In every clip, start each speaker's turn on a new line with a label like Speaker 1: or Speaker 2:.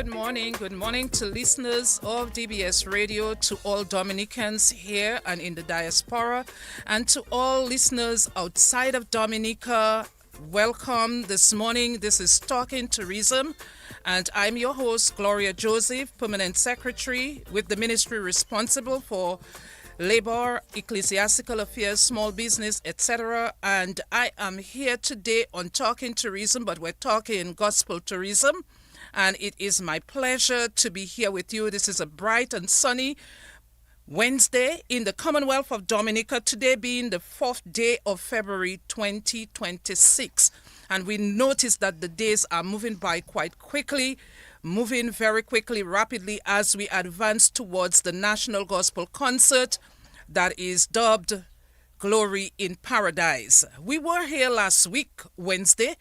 Speaker 1: Good morning to listeners of DBS Radio, to all Dominicans here and in the diaspora, and to all listeners outside of Dominica. Welcome this morning. This is Talking Tourism, and I'm your host, Gloria Joseph, Permanent Secretary with the ministry responsible for labor, ecclesiastical affairs, small business, etc. And I am here today on Talking Tourism, but we're talking gospel tourism. And it is my pleasure to be here with you. This is a bright and sunny Wednesday in the Commonwealth of Dominica, today being the 4th day of February 2026. And we notice that the days are moving by quite quickly, moving very quickly, rapidly as we advance towards the National Gospel Concert that is dubbed Glory in Paradise. We were here last week, Wednesday,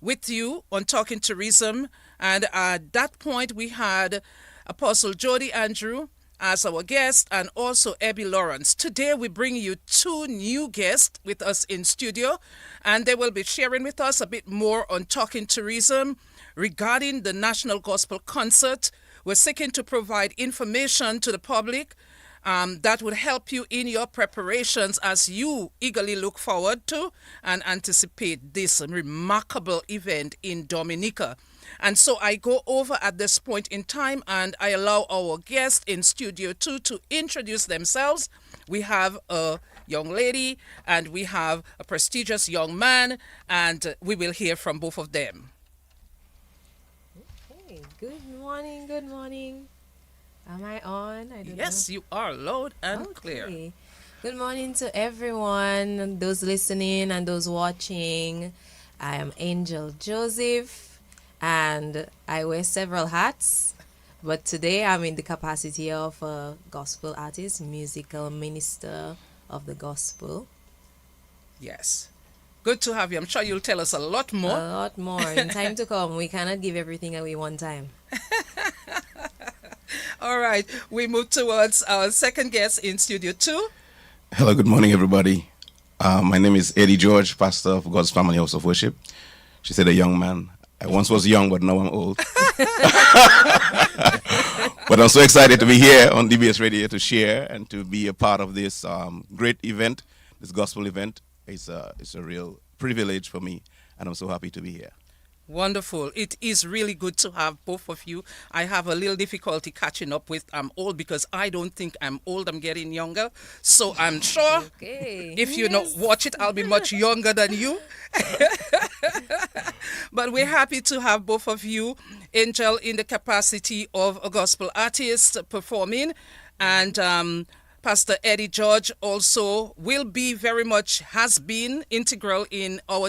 Speaker 1: with you on Talking Tourism, and at that point we had Apostle Jody Andrew as our guest and also Abby Lawrence. Today we bring you two new guests with us in studio, and they will be sharing with us a bit more on Talking Tourism regarding the National Gospel Concert. We're seeking to provide information to the public that would help you in your preparations as you eagerly look forward to and anticipate this remarkable event in Dominica. And so I go over at this point in time and I allow our guests in Studio 2 to introduce themselves. We have a young lady and we have a prestigious young man, and we will hear from both of them.
Speaker 2: Okay, good morning, good morning. Am I on? I don't
Speaker 1: Yes,
Speaker 2: know.
Speaker 1: you are loud and clear.
Speaker 2: Okay. Good morning to everyone, those listening and those watching. I am Angel Joseph and I wear several hats, but today I'm in the capacity of a gospel artist, musical minister of the gospel.
Speaker 1: Yes. Good to have you. I'm sure you'll tell us a lot
Speaker 2: A
Speaker 1: more.
Speaker 2: lot more in time to come. We cannot give everything away one time.
Speaker 1: All right. We move towards our second guest in Studio 2.
Speaker 3: Hello, good morning, everybody. My name is Eddie George, pastor of God's Family House of Worship. She said a young man. I once was young, but now I'm old. But I'm so excited to be here on DBS Radio to share and to be a part of this great event, this gospel event. It's a real privilege for me, and I'm so happy to be here.
Speaker 1: Wonderful. It is really good to have both of you. I have a little difficulty catching up with I'm old because I don't think I'm old. I'm getting younger. So I'm sure
Speaker 2: Okay.
Speaker 1: if you not watch it, I'll be much younger than you. But we're happy to have both of you, Angel in the capacity of a gospel artist performing, and Pastor Eddie George also will be has been integral in our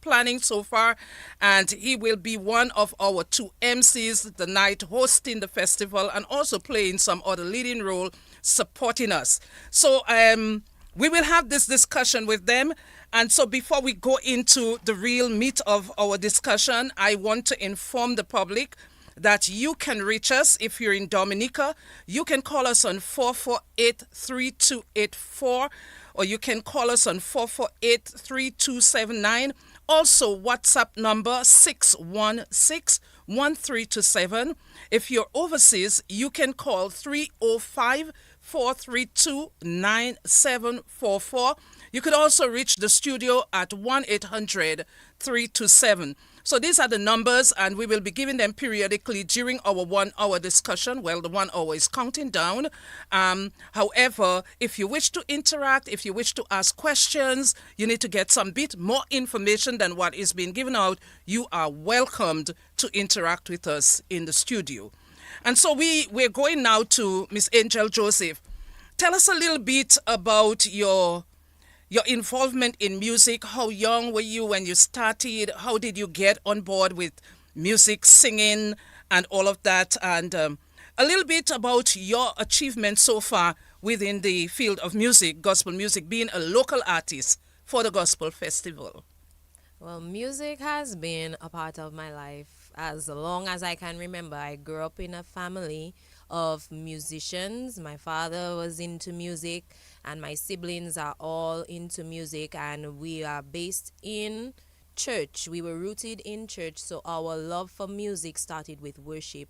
Speaker 1: planning so far, and he will be one of our two MCs the night, hosting the festival and also playing some other leading role supporting us. So we will have this discussion with them. And so before we go into the real meat of our discussion, I want to inform the public that you can reach us if you're in Dominica. You can call us on 448-3284, or you can call us on 448-3279. Also, WhatsApp number 616-1327. If you're overseas, you can call 305-432-9744. You could also reach the studio at 1-800-327. So these are the numbers, and we will be giving them periodically during our 1 hour discussion. Well, the 1 hour is counting down. However, if you wish to interact, if you wish to ask questions, you need to get some bit more information than what is being given out, you are welcomed to interact with us in the studio. And so we're going now to Miss Angel Joseph. Tell us a little bit about your involvement in music. How young were you when you started? How did you get on board with music, singing, and all of that? And a little bit about your achievements so far within the field of music, gospel music, being a local artist for the Gospel Festival.
Speaker 2: Well, music has been a part of my life as long as I can remember. I grew up in a family of musicians. My father was into music, and my siblings are all into music, and we are based in church. We were rooted in church, so our love for music started with worship.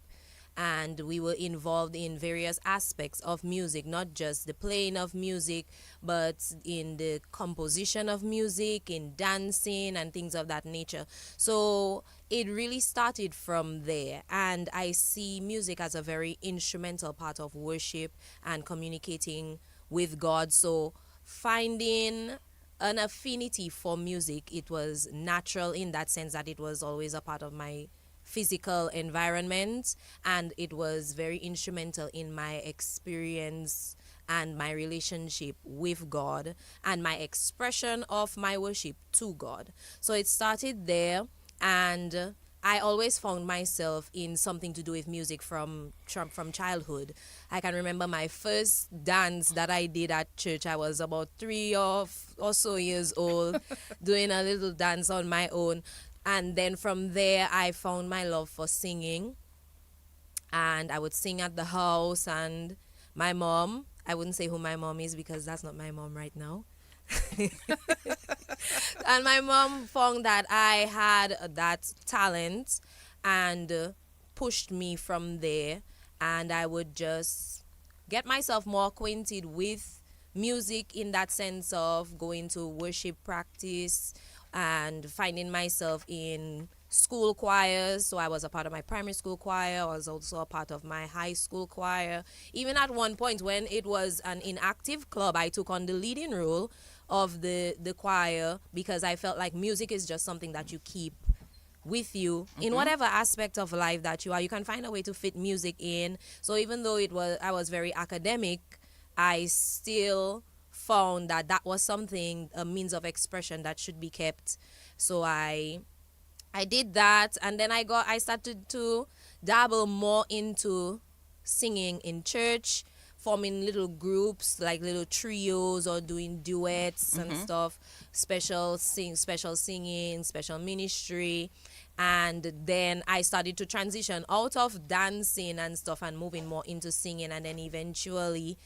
Speaker 2: and we were involved in various aspects of music, not just the playing of music, but in the composition of music, in dancing and things of that nature. So it really started from there, and I see music as a very instrumental part of worship and communicating with God. So finding an affinity for music, it was natural in that sense that it was always a part of my physical environment, and it was very instrumental in my experience and my relationship with God and my expression of my worship to God. So it started there, and I always found myself in something to do with music from childhood. I can remember my first dance that I did at church. I was about or so years old, doing a little dance on my own. And then from there, I found my love for singing. And I would sing at the house. And my mom, I wouldn't say who my mom is because that's not my mom right now. And my mom found that I had that talent and pushed me from there. And I would just get myself more acquainted with music in that sense of going to worship practice and finding myself in school choirs. So I was a part of my primary school choir. I was also a part of my high school choir. Even at one point when it was an inactive club, I took on the leading role of the choir because I felt like music is just something that you keep with you in whatever aspect of life that you are. You can find a way to fit music in. So even though I was very academic, I still found that that was something, a means of expression that should be kept. So I did that, and then I started to dabble more into singing in church, forming little groups like little trios or doing duets and stuff, special singing, special ministry. And then I started to transition out of dancing and stuff and moving more into singing, and then eventually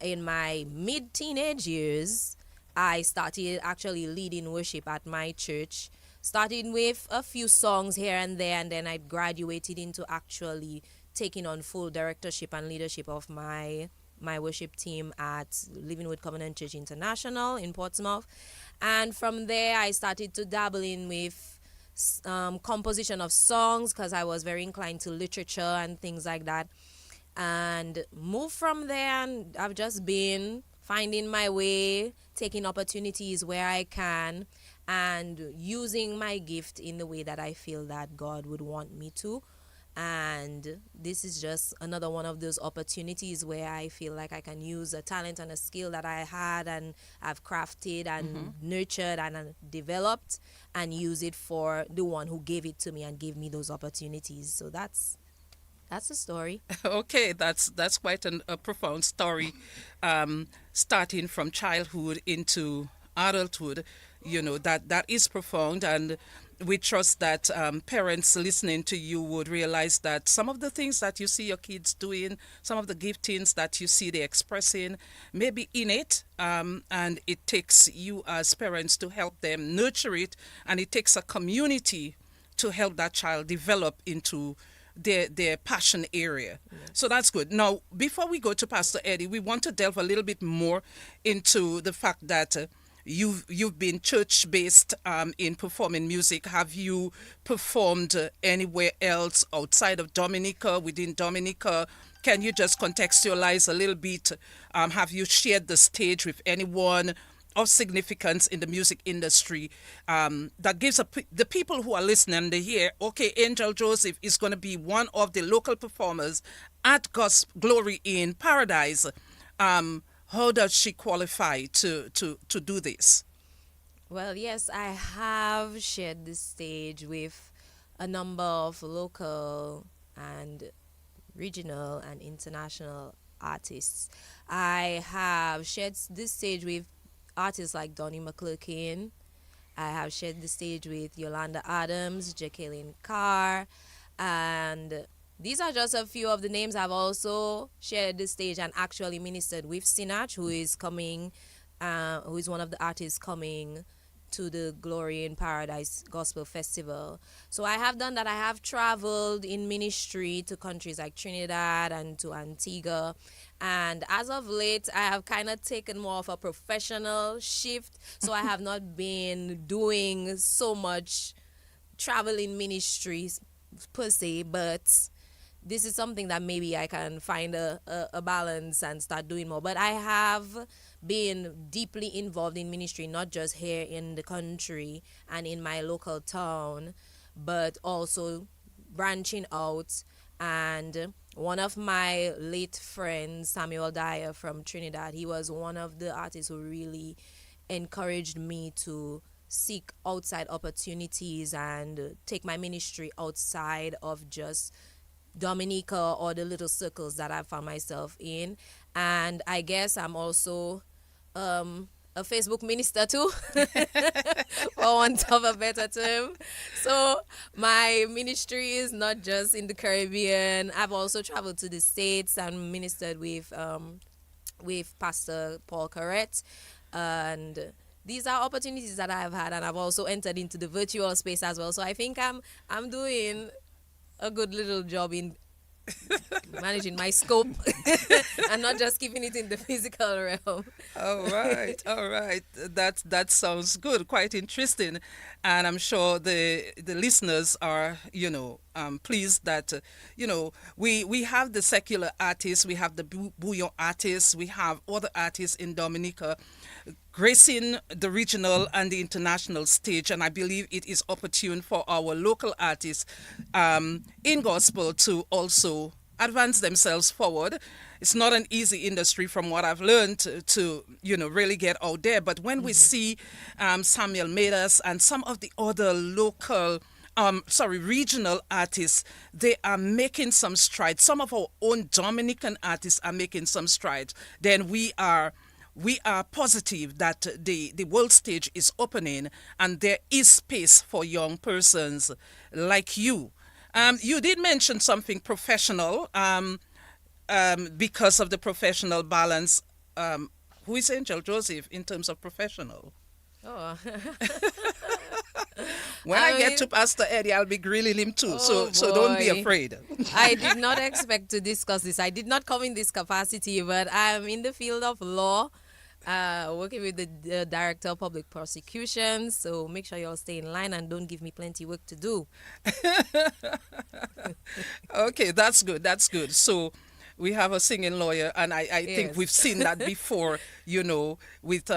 Speaker 2: in my mid-teenage years, I started actually leading worship at my church, starting with a few songs here and there, and then I graduated into actually taking on full directorship and leadership of my worship team at Living with Covenant Church International in Portsmouth. And from there, I started to dabble in with composition of songs because I was very inclined to literature and things like that, and move from there. And I've just been finding my way, taking opportunities where I can, and using my gift in the way that I feel that God would want me to. And this is just another one of those opportunities where I feel like I can use a talent and a skill that I had and I've crafted and nurtured and developed, and use it for the one who gave it to me and gave me those opportunities. So that's the story.
Speaker 1: Okay, that's quite a profound story, starting from childhood into adulthood. That is profound, and we trust that parents listening to you would realize that some of the things that you see your kids doing, some of the giftings that you see they expressing, may be innate, and it takes you as parents to help them nurture it, and it takes a community to help that child develop into their passion area. So that's good. Now, before we go to Pastor Eddie, we want to delve a little bit more into the fact that you've been church based in performing music. Have you performed anywhere else outside of Dominica, within Dominica? Can you just contextualize a little bit? Have you shared the stage with anyone of significance in the music industry, that gives the people who are listening, they hear, okay, Angel Joseph is going to be one of the local performers at God's Glory in Paradise. How does she qualify to do this?
Speaker 2: Well, yes, I have shared this stage with a number of local and regional and international artists. I have shared this stage with artists like Donnie McClurkin. I have shared the stage with Yolanda Adams, Jacqueline Carr, and these are just a few of the names. I've also shared the stage and actually ministered with Sinach, who is coming, who is one of the artists coming to the Glory in Paradise Gospel Festival. So I have done that. I have traveled in ministry to countries like Trinidad and to Antigua. And as of late, I have kind of taken more of a professional shift. So I have not been doing so much traveling ministries per se, but this is something that maybe I can find a balance and start doing more. But I have been deeply involved in ministry, not just here in the country and in my local town, but also branching out. And one of my late friends, Samuel Dyer from Trinidad, he was one of the artists who really encouraged me to seek outside opportunities and take my ministry outside of just Dominica or the little circles that I found myself in. And I guess I'm also a Facebook minister too, for want of a better term. So my ministry is not just in the Caribbean. I've also traveled to the States and ministered with Pastor Paul Correct. And these are opportunities that I've had, and I've also entered into the virtual space as well. So I think I'm doing a good little job in managing my scope and not just keeping it in the physical realm.
Speaker 1: All right. That sounds good, quite interesting, and I'm sure the listeners are pleased that we have the secular artists, we have the bouillon artists, we have other artists in Dominica gracing the regional and the international stage, and I believe it is opportune for our local artists in gospel to also advance themselves forward. It's not an easy industry from what I've learned to really get out there, but when we see Samuel Medas and some of the other local regional artists, they are making some strides. Some of our own Dominican artists are making some strides. Then we are positive that the world stage is opening and there is space for young persons like you. You did mention something professional because of the professional balance. Who is Angel Joseph in terms of professional?
Speaker 2: Oh.
Speaker 1: When I get to Pastor Eddie, I'll be grilling him too. So don't be afraid.
Speaker 2: I did not expect to discuss this. I did not come in this capacity, but I'm in the field of law, working with the Director of Public Prosecutions. So make sure you all stay in line and don't give me plenty work to do.
Speaker 1: Okay, that's good. So we have a singing lawyer, and I think
Speaker 2: Yes.
Speaker 1: we've seen that before, with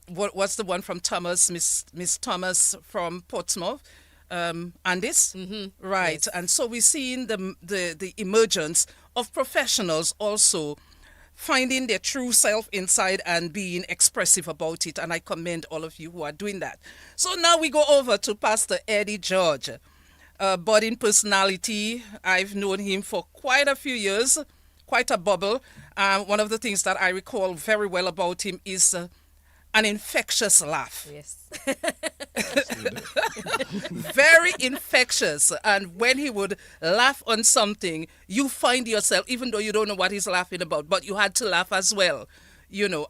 Speaker 1: what's the one from Thomas, Miss Thomas from Portsmouth, Andis? Mm-hmm. Right.
Speaker 2: Yes.
Speaker 1: And so we're seeing the emergence of professionals also finding their true self inside and being expressive about it, and I commend all of you who are doing that. So now we go over to Pastor Eddie George, budding personality. I've known him for quite a few years, quite a bubble. One of the things that I recall very well about him is an infectious laugh.
Speaker 2: Yes.
Speaker 1: Very infectious. And when he would laugh on something, you find yourself, even though you don't know what he's laughing about, but you had to laugh as well,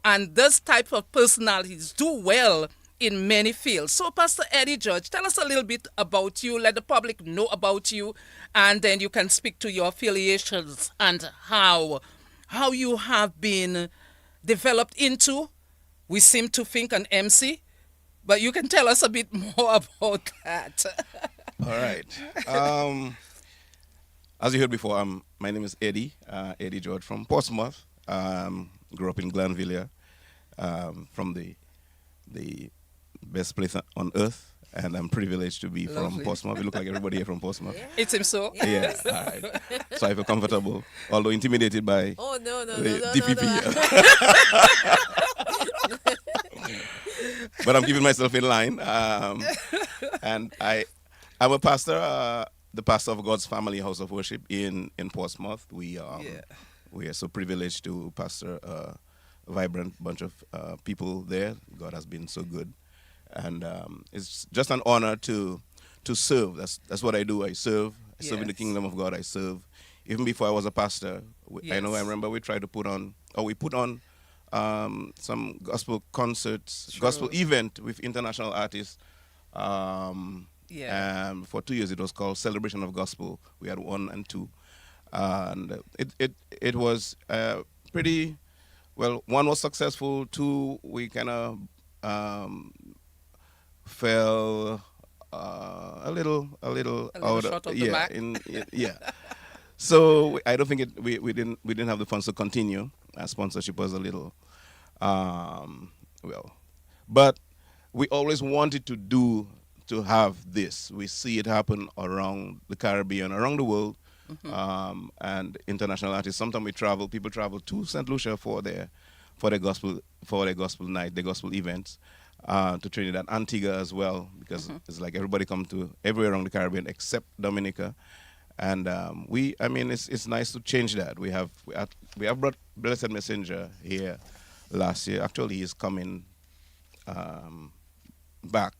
Speaker 1: and this type of personalities do well in many fields. So Pastor Eddie George, tell us a little bit about you, let the public know about you, and then you can speak to your affiliations and how you have been developed into, we seem to think, an MC, but you can tell us a bit more about that.
Speaker 3: All right. As you heard before, my name is Eddie George from Portsmouth. Grew up in Glanville, from the best place on earth, and I'm privileged to be
Speaker 1: Lovely.
Speaker 3: from Portsmouth. We look like everybody here from Portsmouth.
Speaker 1: It's him so.
Speaker 3: Yeah, all right. So I feel comfortable, although intimidated by
Speaker 2: Oh, no,
Speaker 3: the
Speaker 2: no,
Speaker 3: DPP.
Speaker 2: no.
Speaker 3: But I'm keeping myself in line. And I'm a pastor, the pastor of God's Family House of Worship in Portsmouth. We are so privileged to pastor a vibrant bunch of people there. God has been so good. And it's just an honor to serve. That's what I do. I serve. I serve in the
Speaker 1: Yes.
Speaker 3: kingdom of God. I serve. Even before I was a pastor, I
Speaker 1: Yes.
Speaker 3: remember we tried to put on some gospel concerts,
Speaker 1: True.
Speaker 3: gospel event with international artists.
Speaker 1: Yeah.
Speaker 3: For 2 years, it was called Celebration of Gospel. We had 1 and 2, and it was pretty well. 1 was successful. 2, we kind of fell a little
Speaker 1: A little
Speaker 3: out.
Speaker 1: short of the
Speaker 3: Yeah,
Speaker 1: mark.
Speaker 3: yeah. So I don't think we didn't have the funds to continue. Our sponsorship was a little well, but we always wanted to have this. We see it happen around the Caribbean, around the world, and international artists. Sometimes people travel to St. Lucia for their gospel night, their gospel events, to Trinidad, Antigua as well, because it's like everybody come to everywhere around the Caribbean except Dominica. And it's nice to change that. We have brought Blessed Messenger here last year. Actually, he's coming back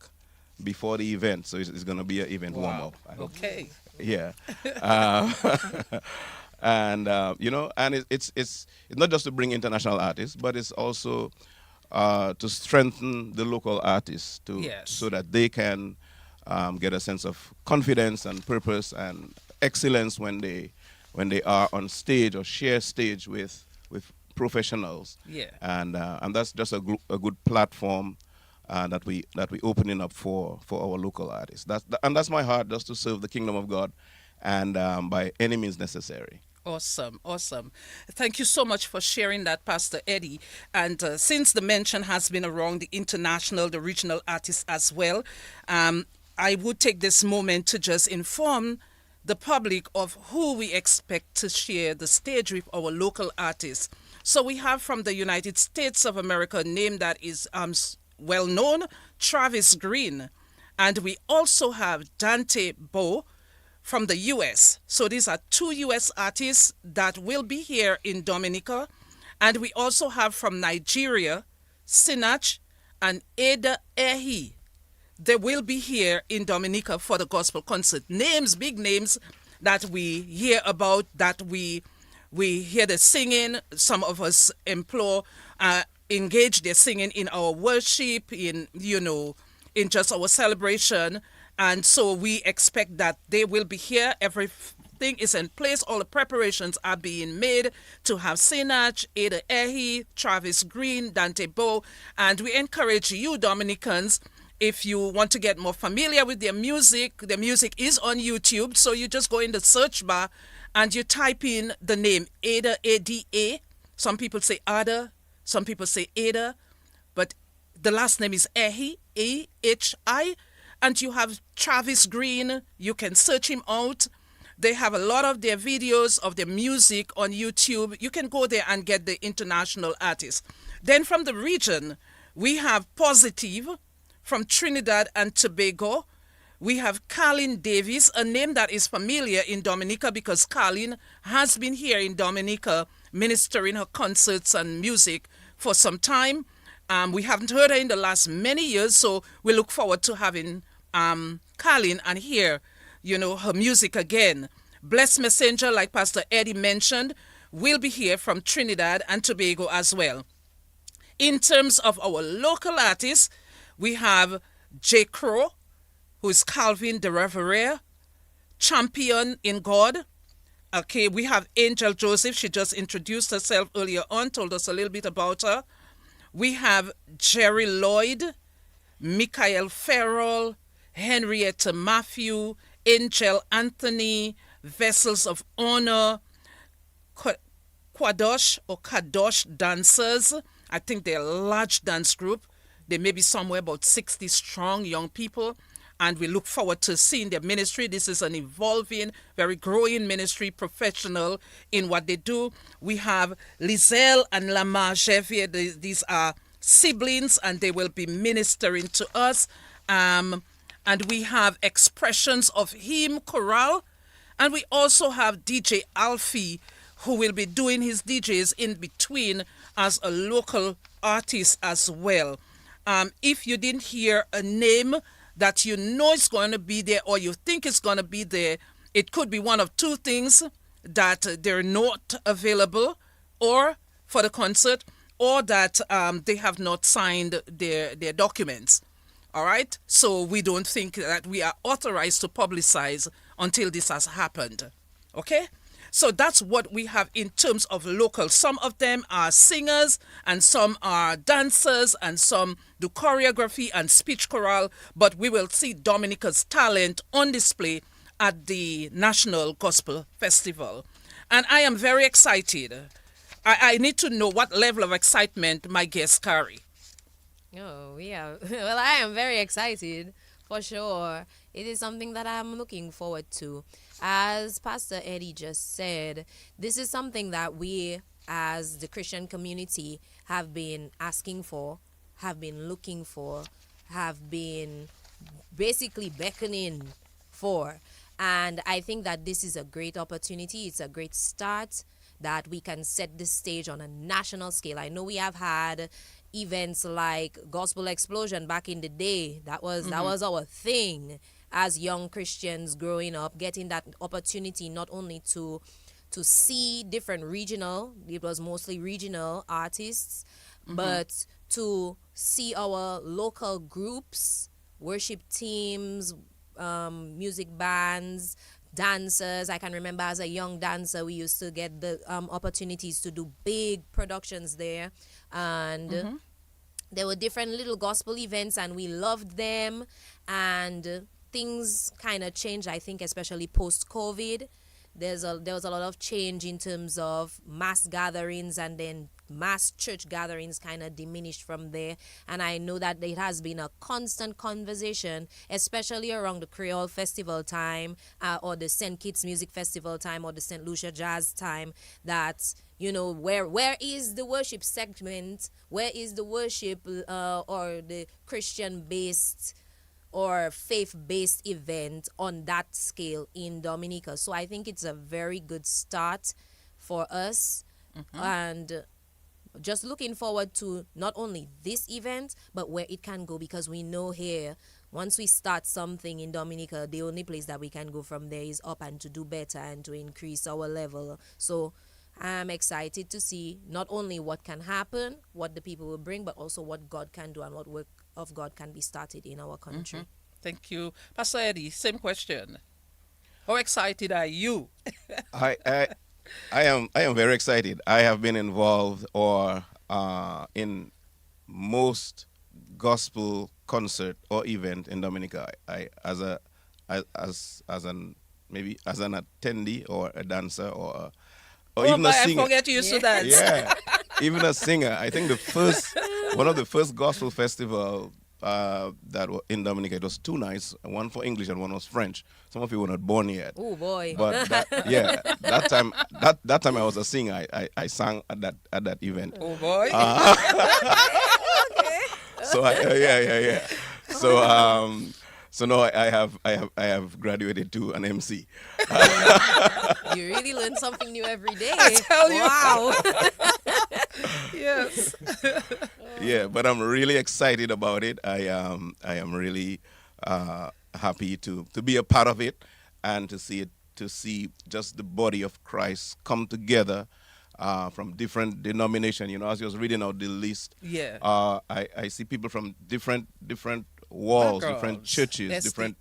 Speaker 3: before the event, so it's going to be an event warm up.
Speaker 1: Okay.
Speaker 3: Yeah, and and it's not just to bring international artists, but it's also to strengthen the local artists
Speaker 1: Yes.
Speaker 3: so that they can get a sense of confidence and purpose and excellence when they are on stage or share stage with professionals.
Speaker 1: Yeah.
Speaker 3: And that's just a good platform that we opening up for our local artists. That's my heart, just to serve the kingdom of God, and by any means necessary.
Speaker 1: Awesome, awesome. Thank you so much for sharing that, Pastor Eddie. And since the mention has been around the international, the regional artists as well, I would take this moment to just inform the public of who we expect to share the stage with our local artists. So we have from the United States of America, a name that is well known, Travis Green. And we also have Dante Bowe from the U.S. So these are 2 U.S. artists that will be here in Dominica. And we also have from Nigeria, Sinach and Ada Ehi. They will be here in Dominica for the gospel concert. Names, big names that we hear about, that we hear the singing. Some of us engage their singing in our worship, in just our celebration. And so we expect that they will be here. Everything is in place. All the preparations are being made to have Sinach, Ada Ehi, Travis Green, Dante Bowe. And we encourage you, Dominicans, if you want to get more familiar with their music is on YouTube. So you just go in the search bar and you type in the name Ada, A-D-A. Some people say Ada, some people say Ada, but the last name is Ehi, A-H-I. And you have Travis Green. You can search him out. They have a lot of their videos of their music on YouTube. You can go there and get the international artists. Then from the region, we have Positive from Trinidad and Tobago. We have Carlin Davis, a name that is familiar in Dominica because Carlin has been here in Dominica ministering her concerts and music for some time. We haven't heard her in the last many years, so we look forward to having Carlin and hear, her music again. Blessed Messenger, like Pastor Eddie mentioned, will be here from Trinidad and Tobago as well. In terms of our local artists, we have J. Crow, who is Calvin de Rivera, Champion in God. Okay, we have Angel Joseph. She just introduced herself earlier on, told us a little bit about her. We have Jerry Lloyd, Michael Farrell, Henrietta Matthew, Angel Anthony, Vessels of Honor, Kadosh Dancers. I think they're a large dance group. They may be somewhere about 60 strong young people, and we look forward to seeing their ministry. This is an evolving, very growing ministry, professional in what they do. We have Lizelle and Lamar Jevier. These are siblings, and they will be ministering to us. And we have Expressions of Him Chorale, and we also have DJ Alfie, who will be doing his DJs in between as a local artist as well. If you didn't hear a name that you know is going to be there or you think is going to be there, it could be one of 2 things, that they're not available or for the concert, or that they have not signed their documents. All right. So we don't think that we are authorized to publicize until this has happened. Okay. So that's what we have in terms of local. Some of them are singers and some are dancers and some do choreography and speech chorale. But we will see Dominica's talent on display at the National Gospel Festival. And I am very excited. I need to know what level of excitement my guests carry.
Speaker 2: Oh, yeah. Well, I am very excited for sure. It is something that I'm looking forward to. As Pastor Eddie just said, this is something that we, as the Christian community, have been asking for, have been looking for, have been basically beckoning for. And I think that this is a great opportunity. It's a great start that we can set the stage on a national scale. I know we have had events like Gospel Explosion back in the day. That was our thing as young Christians growing up, getting that opportunity not only to see different regional, it was mostly regional artists, but to see our local groups, worship teams, music bands, dancers. I can remember as a young dancer, we used to get the opportunities to do big productions there. And there were different little gospel events and we loved them. And things kind of changed, I think, especially post-COVID. There was a lot of change in terms of mass gatherings, and then mass church gatherings kind of diminished from there. And I know that it has been a constant conversation, especially around the Creole Festival time, or the St. Kitts Music Festival time, or the St. Lucia Jazz time, that, you know, where is the worship segment? Where is the worship or the Christian-based or faith-based event on that scale in Dominica? So I think it's a very good start for us, and just looking forward to not only this event but where it can go, because we know here once we start something in Dominica, the only place that we can go from there is up and to do better and to increase our level. So I'm excited to see not only what can happen, what the people will bring, but also what God can do and what work of God can be started in our country.
Speaker 1: Thank you. Pastor Eddie, same question. How excited are you?
Speaker 3: I am very excited. I have been involved in most gospel concert or event in Dominica. I as an attendee or a dancer or even a singer.
Speaker 1: I forget you used to dance.
Speaker 3: Yeah, even a singer. I think one of the first gospel festival that were in Dominica, it was 2 nights, one for English and one was French. Some of you were not born yet.
Speaker 2: Oh boy!
Speaker 3: But that time I was a singer. I sang at that event.
Speaker 1: Oh boy!
Speaker 2: Okay.
Speaker 3: So yeah. So now I have graduated to an MC.
Speaker 2: You really learn something new every day.
Speaker 1: I tell you.
Speaker 2: Wow.
Speaker 1: Yes.
Speaker 3: Yeah, but I'm really excited about it. I am really happy to be a part of it and to see just the body of Christ come together from different denominations. You know, as I was reading out the list, I see people from different walls, different churches, different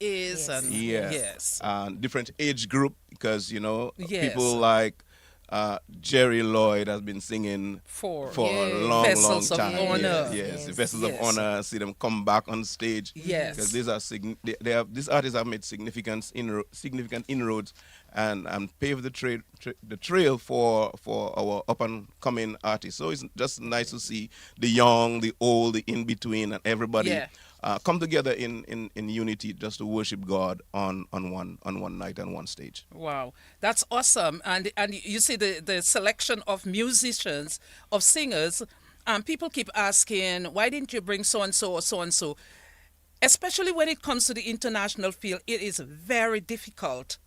Speaker 3: different age group, because people like Jerry Lloyd has been singing for a long time. The Vessels of Honor. See them come back on stage.
Speaker 1: Yes,
Speaker 3: because these artists have made significant inroads and paved the trail for our up and coming artists. So it's just nice to see the young, the old, the in between, and everybody come together in unity just to worship God on one night and one stage.
Speaker 1: Wow, that's awesome. And you see the selection of musicians, of singers. People keep asking, why didn't you bring so and so or so and so? Especially when it comes to the international field, it is very difficult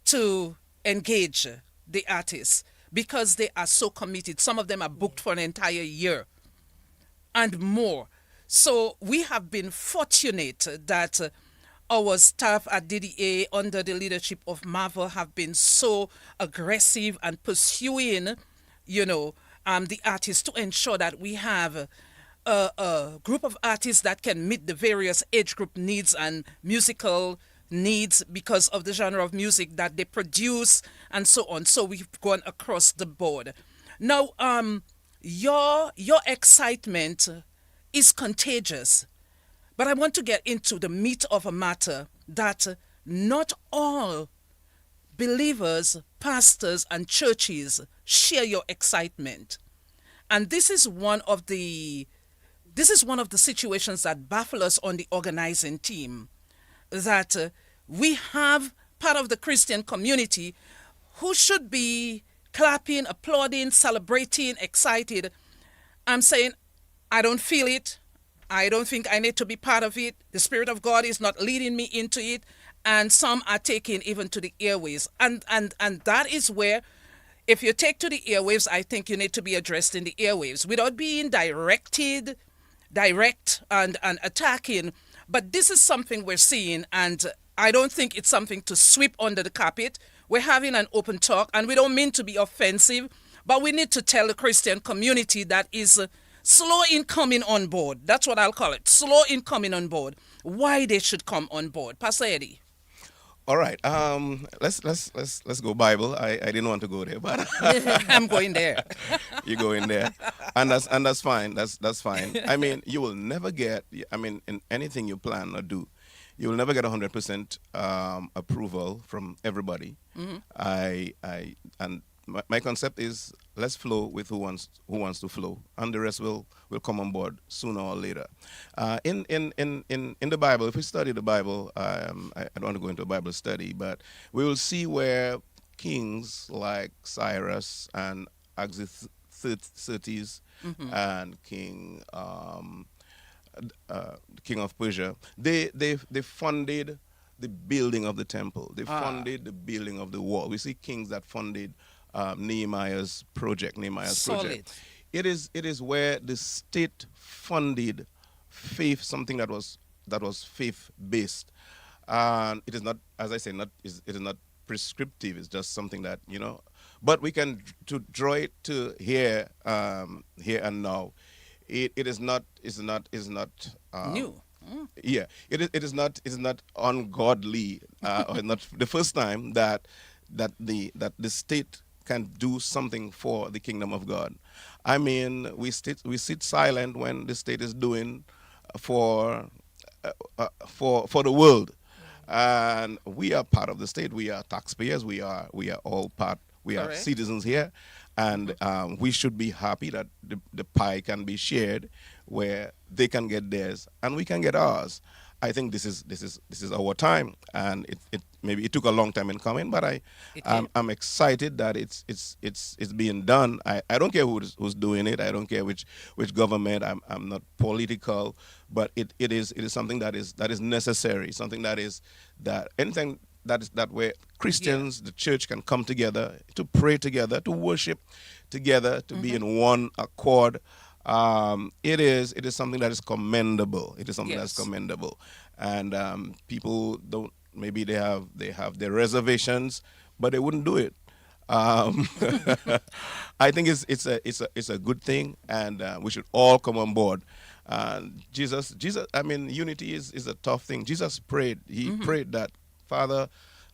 Speaker 1: to engage the artists because they are so committed. Some of them are booked for an entire year and more. So we have been fortunate that our staff at DDA under the leadership of Marvel have been so aggressive and pursuing, the artists to ensure that we have a group of artists that can meet the various age group needs and musical needs because of the genre of music that they produce and so on. So we've gone across the board. Now, your excitement is contagious, but I want to get into the meat of a matter that not all believers, pastors, and churches share your excitement. And this is one of the situations that baffle us on the organizing team, that we have part of the Christian community who should be clapping, applauding, celebrating, excited. I'm saying, I don't feel it. I don't think I need to be part of it. The Spirit of God is not leading me into it. And some are taking even to the airways. And that is where, if you take to the airwaves, I think you need to be addressed in the airwaves without being direct and attacking. But this is something we're seeing, and I don't think it's something to sweep under the carpet. We're having an open talk, and we don't mean to be offensive, but we need to tell the Christian community that is slow in coming on board. That's what I'll call it, slow in coming on board. Why they should come on board. Pastor Eddie.
Speaker 3: All right. Let's go Bible. I didn't want to go there, but
Speaker 1: I'm going there.
Speaker 3: You go in there, and that's fine. That's fine. I mean, you will never get. I mean, in anything you plan or do, you will never get 100% approval from everybody.
Speaker 1: Mm-hmm.
Speaker 3: And my concept is, let's flow with who wants to flow, and the rest will come on board sooner or later. In the Bible, if we study the Bible, I don't want to go into a Bible study, but we will see where kings like Cyrus and Xerxes and King of Persia, they funded the building of the temple. They funded the building of the wall. We see kings that funded Nehemiah's project.
Speaker 1: Solid.
Speaker 3: It is where the state funded faith, something that was faith based, and it is not, as I say, it is not prescriptive. It's just something that but we can to draw it to here and now. It is not
Speaker 1: New.
Speaker 3: Yeah, it is not ungodly or not the first time that the state can do something for the kingdom of God. I mean, we sit silent when the state is doing for the world, and we are part of the state. We are taxpayers. We are all part. We are
Speaker 1: Correct.
Speaker 3: citizens here, and we should be happy that the pie can be shared, where they can get theirs and we can get ours. I think this is our time, and it maybe it took a long time in coming, but I'm excited that it's being done. I don't care who's doing it. I don't care which government. I'm not political, but it is something that is necessary. Something that anything that where Christians, the church, can come together to pray together, to worship together, to be in one accord. It is something that is commendable. It is something that's commendable, and people don't. Maybe they have their reservations, but they wouldn't do it. I think it's a good thing, and we should all come on board. Jesus. I mean, unity is a tough thing. Jesus prayed. He prayed that, Father,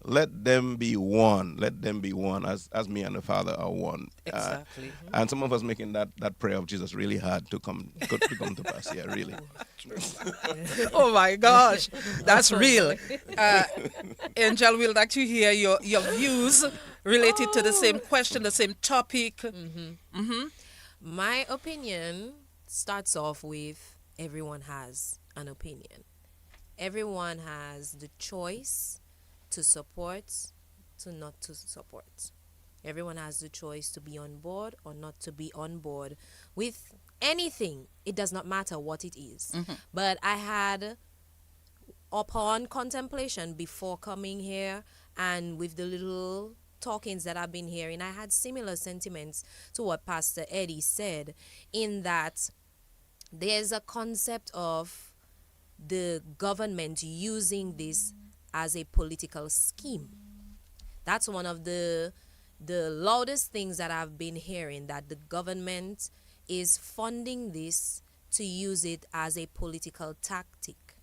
Speaker 3: let them be one. Let them be one as me and the Father are one.
Speaker 1: Exactly.
Speaker 3: And some of us making that prayer of Jesus really hard to come to pass. Yeah, really.
Speaker 1: Oh my gosh, that's real. Angel, we'd like to hear your views related to the same question, the same topic.
Speaker 2: My opinion starts off with everyone has an opinion. Everyone has the choice to support, to not to support. Everyone has the choice to be on board or not to be on board with anything. It does not matter what it is. But I had, upon contemplation before coming here and with the little talkings that I've been hearing, I had similar sentiments to what Pastor Eddie said, in that there's a concept of the government using this as a political scheme. That's one of the the loudest things that I've been hearing, that the government is funding this to use it as a political tactic.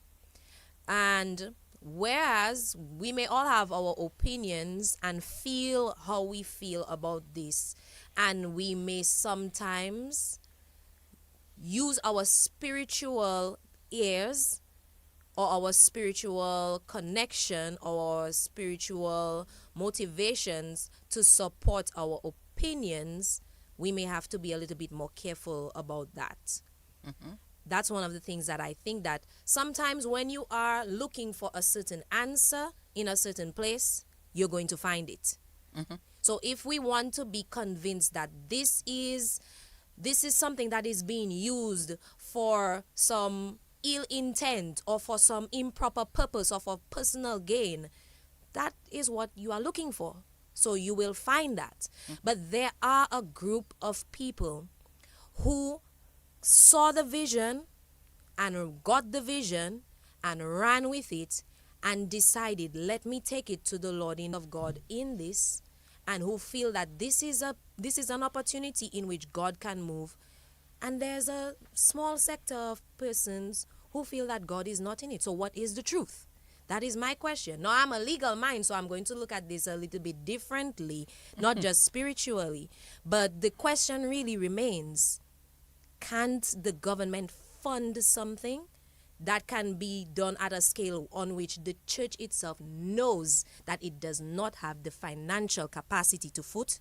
Speaker 2: And whereas we may all have our opinions and feel how we feel about this, and we may sometimes use our spiritual ears or our spiritual connection or our spiritual motivations to support our opinions, we may have to be a little bit more careful about that. That's one of the things that I think, that sometimes when you are looking for a certain answer in a certain place, you're going to find it. So if we want to be convinced that this is something that is being used for some ill intent or for some improper purpose or for personal gain, that is what you are looking for. So you will find that. But there are a group of people who saw the vision and got the vision and ran with it and decided, let me take it to the Lord in of God in this, and who feel that this is an opportunity in which God can move. And there's a small sector of persons who feel that God is not in it. So what is the truth? That is my question. Now, I'm a legal mind, so I'm going to look at this a little bit differently, not just spiritually. But the question really remains, can't the government fund something that can be done at a scale on which the church itself knows that it does not have the financial capacity to foot?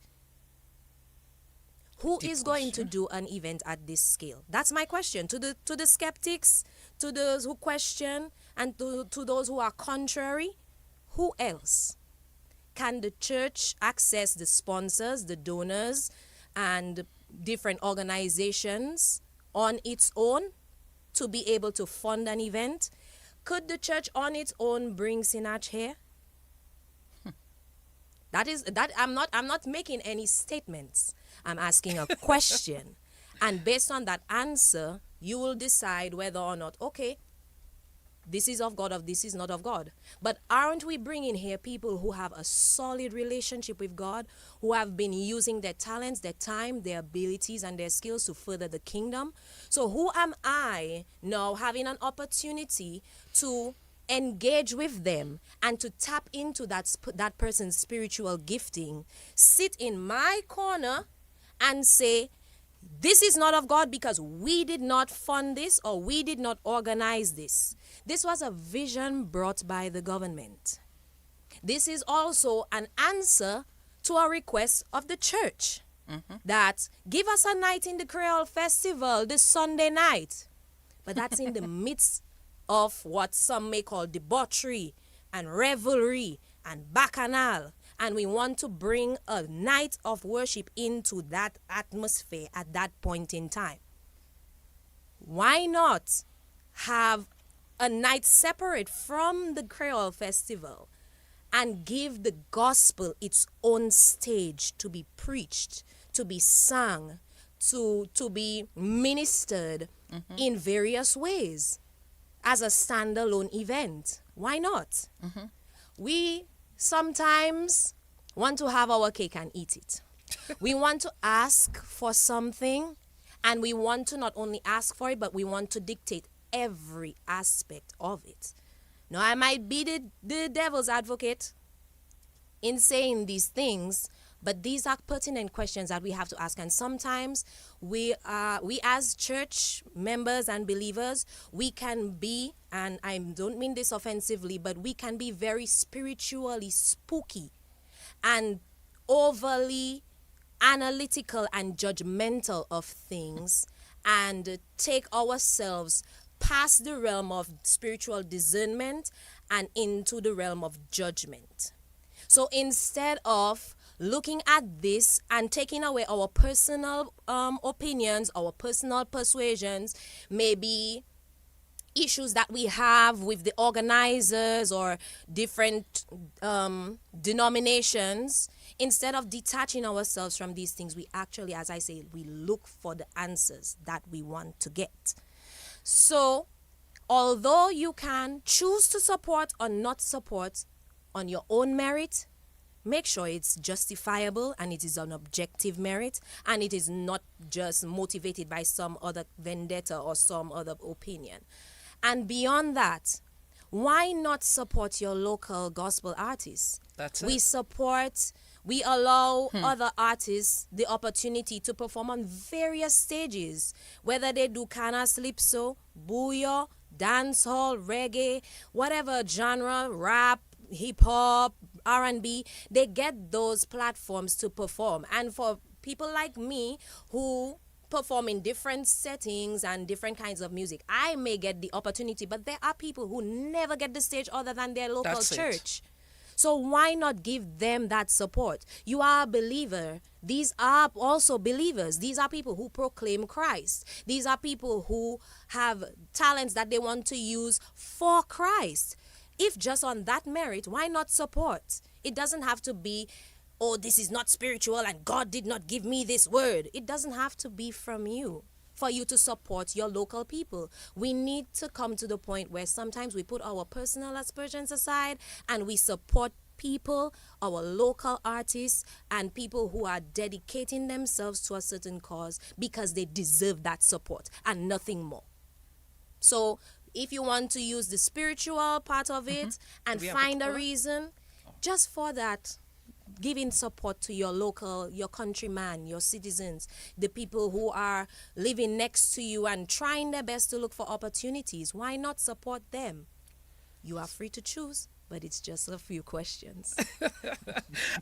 Speaker 2: Who is going to do an event at this scale? That's my question to the skeptics, to those who question, and to those who are contrary. Who else? Can the church access the sponsors, the donors, and different organizations on its own to be able to fund an event? Could the church on its own bring Sinach here? I'm not making any statements. I'm asking a question. And based on that answer, you will decide whether or not, okay, this is of God or this is not of God. But aren't we bringing here people who have a solid relationship with God, who have been using their talents, their time, their abilities, and their skills to further the kingdom? So who am I now having an opportunity to engage with them and to tap into that person's spiritual gifting, sit in my corner and say, this is not of God because we did not fund this or we did not organize this. This was a vision brought by the government. This is also an answer to a request of the church that give us a night in the Creole Festival this Sunday night. But that's in the midst of what some may call debauchery and revelry and bacchanal. And we want to bring a night of worship into that atmosphere at that point in time. Why not have a night separate from the Creole Festival and give the gospel its own stage to be preached, to be sung, to be ministered in various ways as a standalone event? Why not? We sometimes want to have our cake and eat it. We want to ask for something, and we want to not only ask for it, but we want to dictate every aspect of it. Now, I might be the devil's advocate in saying these things, but these are pertinent questions that we have to ask. And sometimes we as church members and believers, we can be, and I don't mean this offensively, but we can be very spiritually spooky and overly analytical and judgmental of things, and take ourselves past the realm of spiritual discernment and into the realm of judgment. So instead of looking at this and taking away our personal opinions, our personal persuasions, maybe issues that we have with the organizers or different denominations, instead of detaching ourselves from these things, we actually, as I say, we look for the answers that we want to get. So, although you can choose to support or not support on your own merit, make sure it's justifiable and it is an objective merit and it is not just motivated by some other vendetta or some other opinion. And beyond that, why not support your local gospel artists?
Speaker 1: That's
Speaker 2: We
Speaker 1: it.
Speaker 2: support, we allow other artists the opportunity to perform on various stages, whether they do calypso, booyah, dancehall, reggae, whatever genre, rap, hip hop, R&B, they get those platforms to perform. And for people like me who perform in different settings and different kinds of music, I may get the opportunity, but there are people who never get the stage other than their local
Speaker 1: That's it.
Speaker 2: church. So why not give them that support? You are a believer. These are also believers. These are people who proclaim Christ. These are people who have talents that they want to use for Christ. If just on that merit, why not support? It doesn't have to be, oh, this is not spiritual and God did not give me this word. It doesn't have to be from you for you to support your local people. We need to come to the point where sometimes we put our personal aspersions aside and we support people, our local artists, and people who are dedicating themselves to a certain cause because they deserve that support and nothing more. So if you want to use the spiritual part of it and
Speaker 1: We have a
Speaker 2: find a
Speaker 1: caller?
Speaker 2: reason, just for that, giving support to your local, your countryman, your citizens, the people who are living next to you and trying their best to look for opportunities. Why not support them? You are free to choose, but it's just a few questions.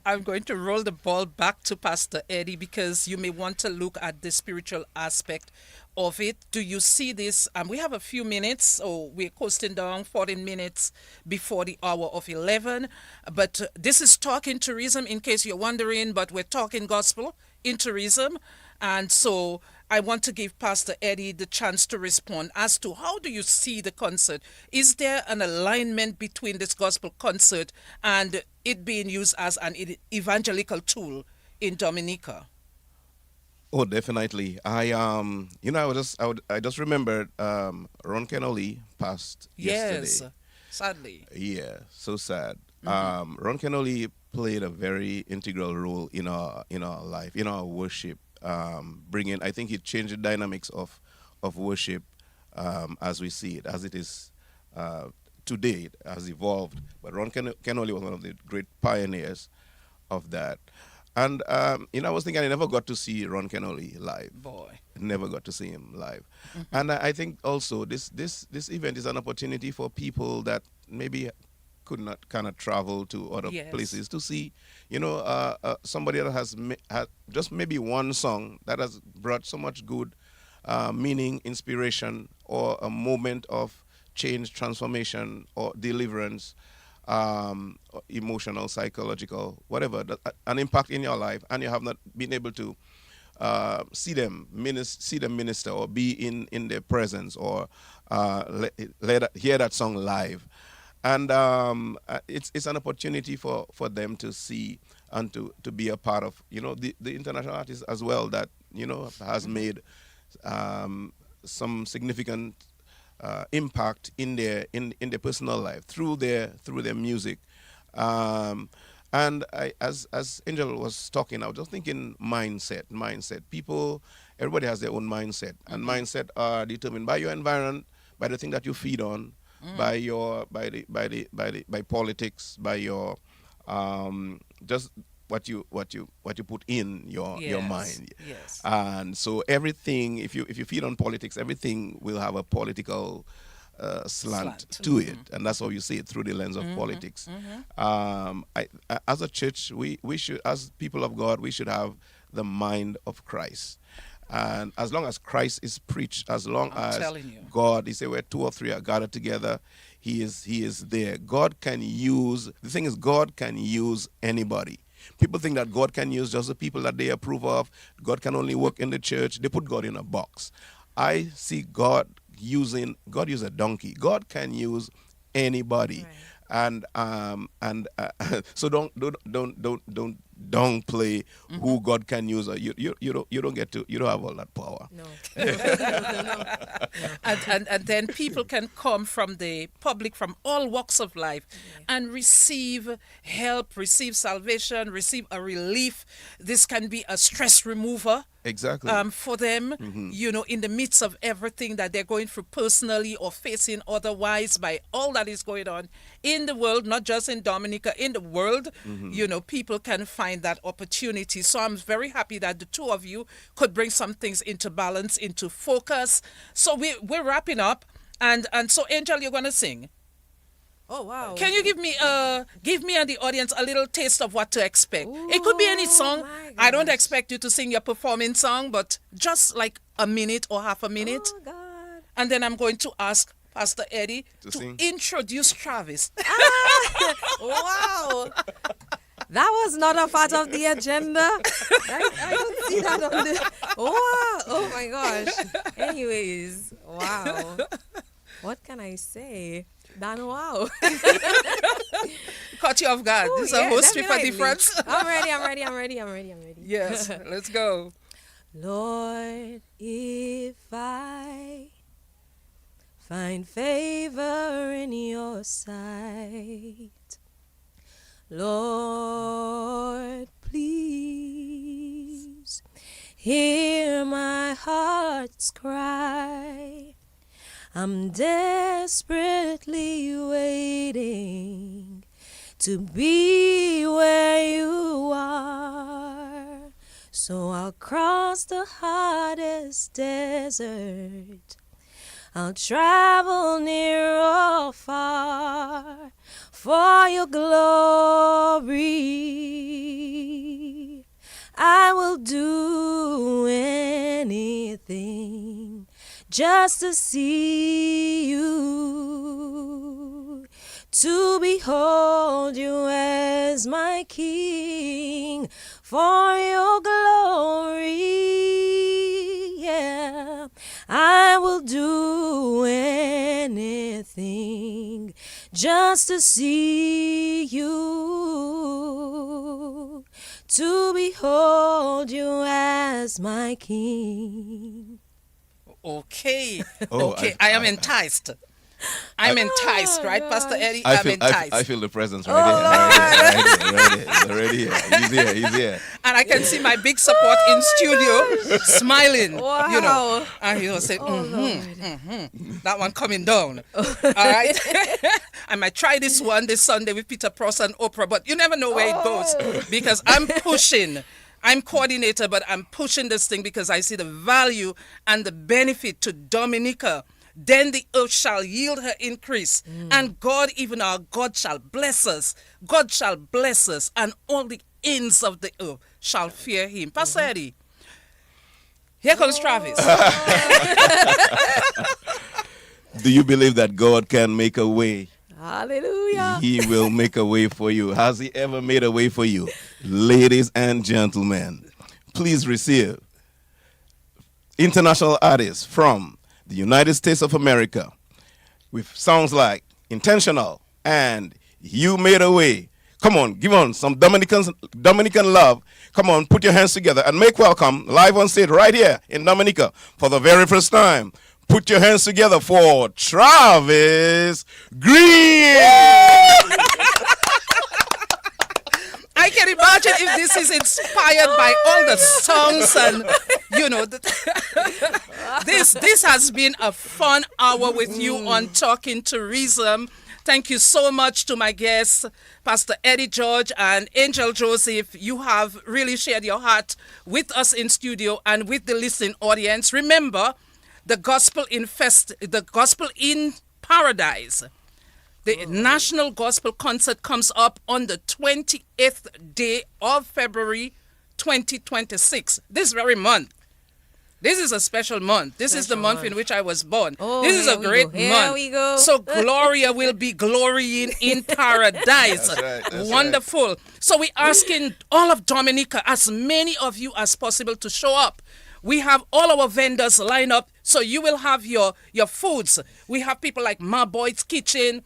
Speaker 1: I'm going to roll the ball back to Pastor Eddie because you may want to look at the spiritual aspect of it. Do you see this? We have a few minutes, so we're coasting down 14 minutes before the hour of 11. But this is Talking Tourism, in case you're wondering, but we're talking gospel in tourism. And so I want to give Pastor Eddie the chance to respond as to how do you see the concert? Is there an alignment between this gospel concert and it being used as an evangelical tool in Dominica?
Speaker 3: Oh, definitely. I just remembered Ron Kenoly passed yesterday.
Speaker 1: Yes, sadly.
Speaker 3: Yeah, so sad. Ron Kenoly played a very integral role in our life, in our worship. I think it changed the dynamics of worship as we see it, as it is today. It has evolved. But Ron Kenoly was one of the great pioneers of that. And I was thinking I never got to see Ron Kenoly live.
Speaker 1: Boy.
Speaker 3: Never got to see him live. And I think also this event is an opportunity for people that maybe could not kind of travel to other
Speaker 1: Yes.
Speaker 3: places to see, somebody that has just maybe one song that has brought so much good meaning, inspiration, or a moment of change, transformation, or deliverance, or emotional, psychological, whatever, an impact in your life, and you have not been able to see them minister or be in their presence or hear that song live. And it's an opportunity for them to see and to be a part of, the international artists as well that, has made some significant impact in their personal life through their music. And as Angel was talking, I was just thinking mindset. Everybody has their own mindset, and mindset are determined by your environment, by the thing that you feed on, by politics, by your just what you put in your
Speaker 1: Yes,
Speaker 3: mind.
Speaker 1: yes.
Speaker 3: And so everything, if you feed on politics, everything will have a political slant to it, and that's how you see it, through the lens of politics. As a church, we should, as people of God, we should have the mind of Christ. And as long as Christ is preached, as long
Speaker 1: I'm
Speaker 3: as
Speaker 1: telling you.
Speaker 3: God, he said, where two or three are gathered together, he is there. God can use, the thing is, God can use anybody. People think that God can use just the people that they approve of. God can only work in the church. They put God in a box. I see God use a donkey. God can use anybody.
Speaker 2: Right.
Speaker 3: And so don't downplay who God can use. You don't have all that power.
Speaker 2: No.
Speaker 1: And then people can come from the public from all walks of life and receive help, receive salvation, receive a relief. This can be a stress remover.
Speaker 3: Exactly.
Speaker 1: For them, in the midst of everything that they're going through personally or facing otherwise by all that is going on in the world, not just in Dominica, in the world, people can find that opportunity. So I'm very happy that the two of you could bring some things into balance, into focus. So we're wrapping up. And so, Angel, you're going to sing.
Speaker 2: Oh, wow.
Speaker 1: Can you give me and the audience a little taste of what to expect? It could be any song.
Speaker 2: my
Speaker 1: I don't
Speaker 2: gosh.
Speaker 1: expect you to sing your performing song, but just like a minute or half a minute.
Speaker 2: Oh, God.
Speaker 1: And then I'm going to ask Pastor Eddie
Speaker 3: To
Speaker 1: to
Speaker 3: sing?
Speaker 1: introduce Travis.
Speaker 2: Wow. That was not a part of the agenda. I don't see that on the... Wow. Oh, my gosh. Anyways, wow. What can I say? Dan, wow.
Speaker 1: Caught you off guard.
Speaker 2: Oh,
Speaker 1: This is a
Speaker 2: yeah,
Speaker 1: host for
Speaker 2: definitely.
Speaker 1: difference.
Speaker 2: I'm ready.
Speaker 1: Yes, let's go.
Speaker 2: Lord, if I find favor in your sight, Lord, please hear my heart's cry. I'm desperately waiting to be where you are. So I'll cross the hottest desert. I'll travel near or far for your glory. I will do anything just to see you, to behold you as my King, for your glory. Yeah, I will do anything just to see you, to behold you as my King.
Speaker 1: Okay.
Speaker 3: Oh,
Speaker 1: Okay. I am enticed. I'm enticed, right, Pastor Eddie? I'm enticed.
Speaker 3: I feel the presence right here. Already here. He's here.
Speaker 1: And I can see my big support in studio smiling,
Speaker 2: Wow.
Speaker 1: And he will say,
Speaker 2: Lord.
Speaker 1: that one coming down. All right. I might try this one this Sunday with Peter Pross and Oprah, but you never know where it goes because I'm pushing. I'm coordinator, but I'm pushing this thing because I see the value and the benefit to Dominica. Then the earth shall yield her increase, and God, even our God, shall bless us. God shall bless us, and all the ends of the earth shall fear him. Pastor Eddie, here comes Travis.
Speaker 3: Do you believe that God can make a way?
Speaker 2: Hallelujah.
Speaker 3: He will make a way for you. Has he ever made a way for you? Ladies and gentlemen, please receive international artists from the United States of America with songs like Intentional and You Made a Way. Come on, give on some Dominican love. Come on, put your hands together and make welcome live on stage right here in Dominica for the very first time. Put your hands together for Travis Green.
Speaker 1: I can imagine if this is inspired by all the songs and, this has been a fun hour with you on Talking Tourism. Thank you so much to my guests, Pastor Eddie George and Angel Joseph. You have really shared your heart with us in studio and with the listening audience. Remember, the Gospel in Paradise. The National Gospel Concert comes up on the 28th day of February 2026, this very month. This is a special month. This is the month in which I was born.
Speaker 2: Oh,
Speaker 1: this is a great month.
Speaker 2: Here we go.
Speaker 1: So Gloria will be glorying in paradise.
Speaker 3: That's
Speaker 1: Wonderful. Right. So we're asking all of Dominica, as many of you as possible, to show up. We have all our vendors lined up, so you will have your foods. We have people like Ma Boyd's Kitchen,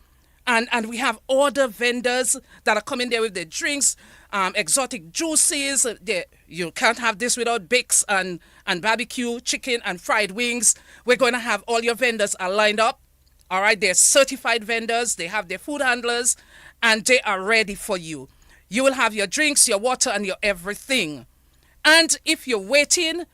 Speaker 1: and we have other vendors that are coming there with their drinks. exotic juices. You can't have this without bakes and barbecue chicken and fried wings. We're going to have all your vendors are lined up. All right, they're certified vendors. They have their food handlers, and they are ready for you. You will have your drinks, your water, and your everything. And if you're waiting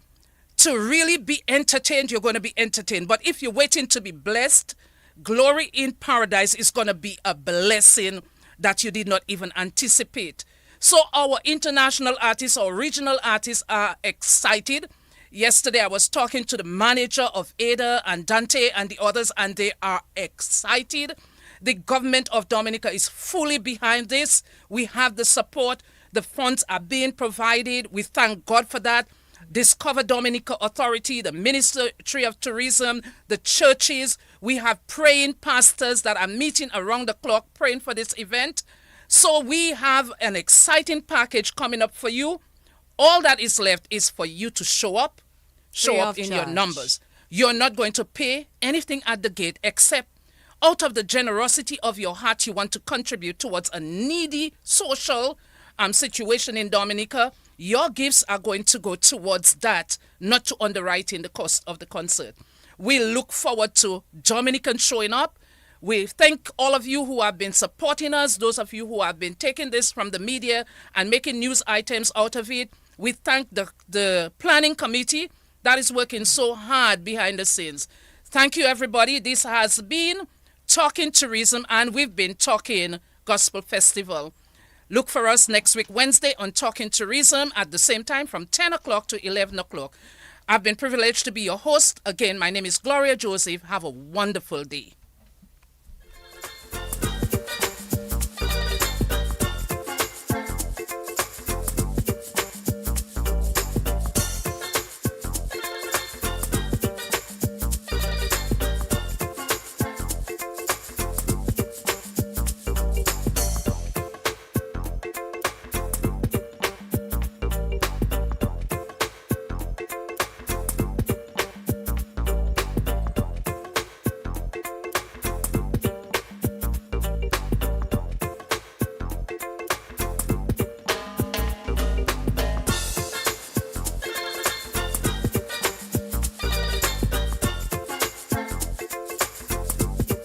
Speaker 1: to really be entertained, you're going to be entertained. But if you're waiting to be blessed, Glory in Paradise is going to be a blessing that you did not even anticipate. So our international artists, our regional artists are excited. Yesterday, I was talking to the manager of Ada and Dante and the others, and they are excited. The government of Dominica is fully behind this. We have the support. The funds are being provided. We thank God for that. Discover Dominica Authority, the Ministry of Tourism, the churches. We have praying pastors that are meeting around the clock praying for this event. So we have an exciting package coming up for you. All that is left is for you to show up in your numbers. You're not going to pay anything at the gate except out of the generosity of your heart, you want to contribute towards a needy social situation in Dominica. Your gifts are going to go towards that, not to underwriting the cost of the concert. We look forward to Dominicans showing up. We thank all of you who have been supporting us, those of you who have been taking this from the media and making news items out of it. We thank the planning committee that is working so hard behind the scenes. Thank you, everybody. This has been Talking Tourism, and we've been talking Gospel Festival. Look for us next week, Wednesday, on Talking Tourism at the same time from 10 o'clock to 11 o'clock. I've been privileged to be your host. Again, my name is Gloria Joseph. Have a wonderful day.